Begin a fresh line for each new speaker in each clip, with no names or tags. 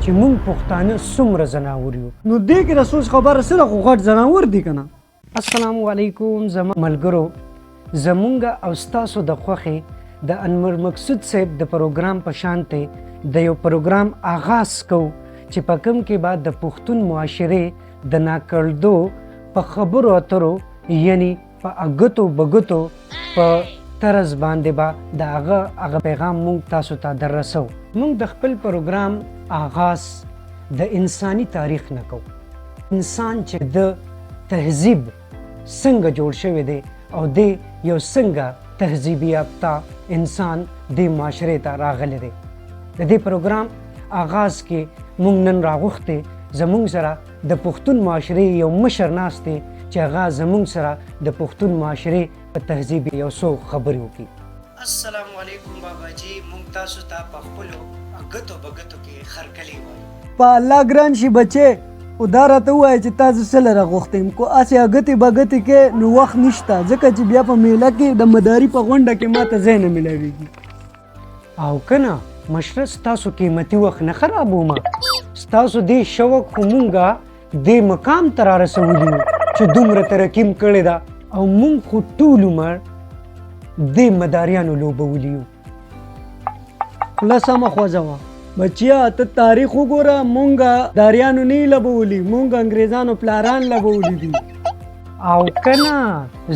چې مونږ پښتانه څومره ځناور یو.
نو دې کې د سوچ خبره سره خو غټ ځناور دي که نه.
السلام علیکم زما ملګرو. زمونږ او ستاسو د خوښې د انور مقصود صاحب د پروګرام په شانتې د یو پروګرام آغاز کوو چې په کوم کې به د پښتون معاشرې د ناکړدو په خبرو اترو یعنی په اګتو بګتو په طرز باندې به د هغه پیغام مونږ تاسو ته در رسو. مونږ د خپل پروګرام آغاز د انساني تاریخ نه کوو. انسان چې د تهذیب څنګه جوړ شوی دی او دی یو څنګه تهذیبي یافته انسان د معاشرې ته راغلی دی. د دې پروګرام آغاز کې مونږ نن راغوښتې زمونږ سره د پښتون معاشرې یو مشر ناست دی چې هغه زمونږ سره د پښتون معاشرې په تهذیب یو څو خبرې وکړي. السلام علیکم بابا جی. مونږ تاسو ته په خپلو اګتو بګتو کې خرکلی وایو.
په الله ګران شي بچې او دا راته ووایه چې تاسو څه له راغوښتې یم. کو هسې اګتې بګتې کې نو وخت نشته ځکه چې بیا په میله کې د مداري په غونډه کې ماته ځای نه میلاویږي.
او که نه مشره ستاسو قیمتي وخت نه خرابوم. ستاسو دې شوق خو مونږه دې مقام ته رارسولي یو چې دومره ترقیم کړې ده او مونږ خو ټول عمر دې مداریانو لوبولي یو.
خوله سمه خوځه وه بچیا ته تاریخ وګوره. مونږ داریانو نه لبولي مونږ انګریزانو پلاران لبولي دي.
او که نه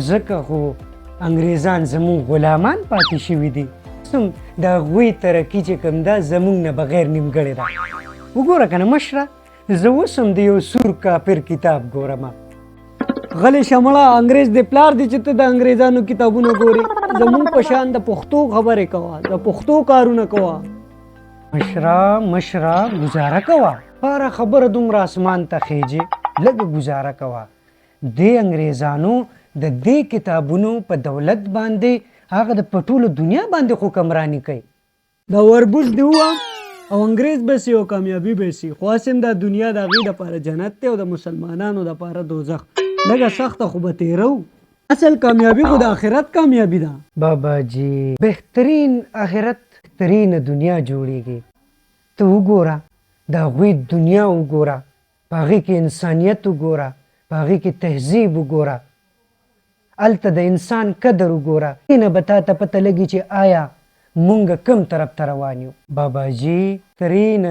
ځکه خو انګریزان زمونږ غلامان پاتې شوي دي. د هغوی ترقي چې کوم ده زمونږ نه بغیر نیمګړې ده. وګوره که نه مشره زه اوس هم د یو سور کافر کتاب ګورم.
غلی شمړه انګریز د پلار دی چې ته د انګریزانو کتابونه ګورې. زمونږ په شان د پښتو خبرې کوه د پښتو کارونه کوه.
مشره گزاره کوه. پاره خبره دومره اسمان ته خیجې لږه گزاره کوه. دې انګریزانو د دې کتابونو په دولت باندې هغه د په ټوله دنیا باندې خو حکمراني کوي.
دا وربوز دی ووه او انګریز به سي او کامیابي به سي. خو هسې دا دنیا د هغې دپاره جنت دی او د مسلمانانو دپاره دوزخ. لږه سخته خو به تیرو. اصل کامیابي خو د آخرت کامیابي ده.
بابا جی بهترین آخرت بهترین دنیا جوړیږي. ته وګوره د هغوی دنیا وګوره په هغې کې انسانیت وګوره په هغې کې تهذیب وګوره هلته د انسان قدر وګوره. نه به تا ته پته لګي چې آیا مونږ کوم طرف ته روان یو. بابا جی بهترین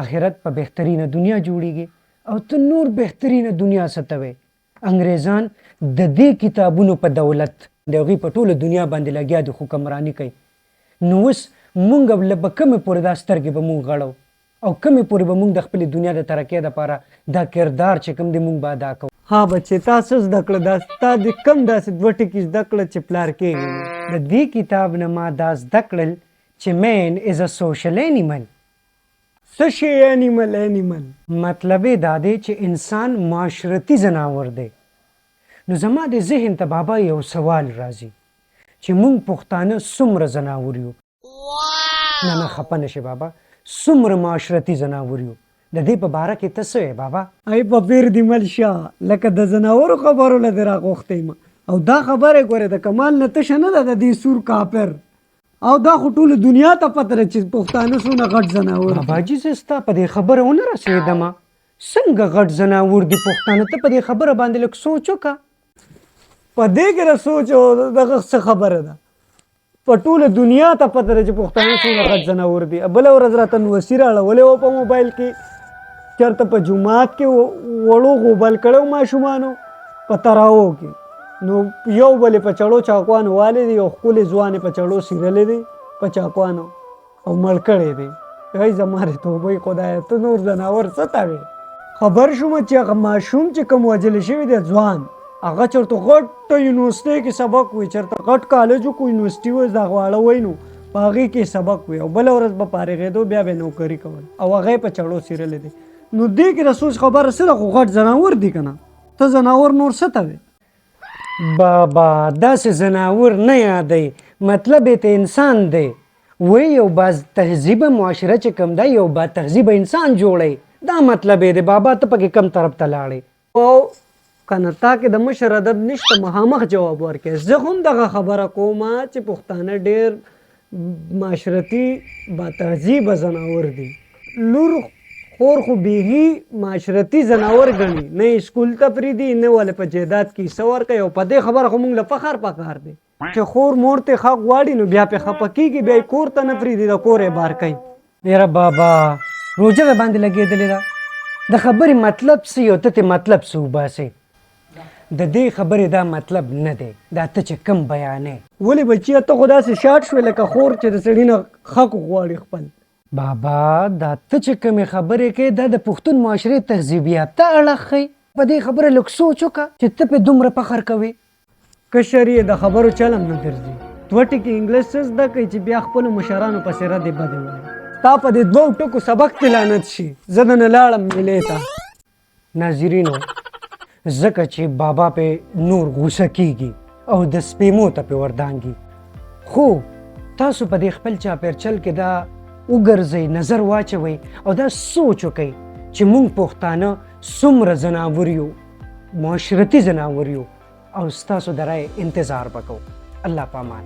آخرت په بهترینه دنیا جوړیږي او ته نور بهترینه دنیا څه ته وایې. انګریزان د دې کتابونو په دولت د هغوی په ټوله دنیا باندې لګیا د حکمراني کوي. نو اوس مونږ له به کومې پورې دا سترګې به مونږ غړو او کومې پورې به مونږ د خپلې دنیا د ترقۍ دپاره دا کردار چې کوم دی مونږ به ادا کوو.
ها بچې تا څه زده کړه دا تا د کم داسې دوه ټکي زده کړه چې پلار کېږي.
د دې کتاب نه ما دا زده کړل چې مین از ا سوشل انیمل.
څه شی انیمل
مطلب یې دا دی چې انسان معاشرتي ځناور دی. نو زما د ذهن ته بابا یو سوال راځي چې مونږ پښتانه څومره ځناور یو. نه خفه نه شي بابا څومره معاشرتي ځناور یو. د دې په باره کې ته څه وایې بابا؟
ای په پیر دې مل شه لکه د ځناورو خبرو له دې راغوښتی یم او دا خبره ګورې د کمال نه تشه نه ده د دې سور کافر او دا خو ټوله دنیا ته پته ده چې پښتانه څونه غټ ځناور.
بابا جي زه ستا په دې خبره ونه رسېدمه. څنګه غټ ځناور دي پښتانه؟ ته په دې خبره باندې لږ سوچ وکړه.
په دې کې را سوچ او دغه څه خبره ده په ټوله دنیا ته پته ده چې پښتانه څونه غټ ځناور دي. بله ورځ راته نوسي راړولې وه په موبایل کې چېرته په جومات کې وړو غوبل کړی ماشومانو په تراو کې. نو یو بلې په چړو چاقوانو والې دی او ښکلې ځوانې په چړو سیرلې دی په چاقوانو او مړ کړی دی. ای زما د توبې خدایه ته نور ځناور څه ته وې. خبر شومه چې هغه ماشوم چې کوم وژلی شوي دی ځوان هغه چېرته غټه یونیورسټۍ کې سبق وي چېرته غټ کالج وکړو یونیورسټي وي دا غواړه وی نو په هغې کې سبق وي او بله ورځ به فارغېدو بیا به نوکري کول او هغه په چړو سیرلی دی. نو دې کې د سوچ خبره سره خو غټ ځناور دي که نه. ته ځناور نور څه ته وې؟
بابا داسې ځناور نه یادی مطلب یې ته انسان دی. وی یو باز تهذیبه معاشره چې کوم دی یو با تهذیبه انسان جوړی. دا مطلب یې دی. بابا ته پکې کم طرف ته لاړې
او که نه تا کې د مشر ادب نشته مخامخ جواب ورکړې. زه هم دغه خبره کوم چې پښتانه ډېر معاشرتي با تهذیبه ځناور دي. لور خور خو بیخي معاشرتي ځناور ګڼي، نه سکول ته پرېږدي نه ولې په جایداد کې حصه ورکوي. او په دې خبره خو موږ له فخر پکار دی چې خور مور ته حق غواړي نو بیا پې خفه کېږي، بیا یې کور ته نه پرېږدي، د کور یې بار کوي.
یاره بابا روجه به باندې لګېدلې ده، د خبرې مطلب څه یو ته ترې مطلب څه وباسې. د دې خبرې دا مطلب نه دی، دا ته چې کم بیانې.
ولې بچیه ته خو داسې شاټ شوې لکه خور چې د سړي نه حق غواړي خپل.
بابا دا ته چې کومې خبرې کوې دا د پښتون معاشرې تهذیب یافته اړخ ښیي. په دې خبره لږ سوچ وکړه چې ته پې دومره فخر کوې.
کشر یې د خبرو چلم نه ګرځي، دوه ټکي انګلیس څه زده کوي چې بیا خپلو مشرانو پسې ردې بدې وایي. تا په دې دوو ټکو سبق ته لعنت شي، زه د نه لاړم میلې ته.
ناظرینو ځکه چې بابا پې نور غوسه کېږي او د سپېمو ته پې وردانګي، خو تاسو په دې خپل چاپېرچل کې دا وګرځئ، نظر واچوئ او دا سوچ وکئ چې موږ پښتانه څومره ځناور یو، معاشرتي ځناور یو، او ستاسو د رایې انتظار به کوو. الله پامان.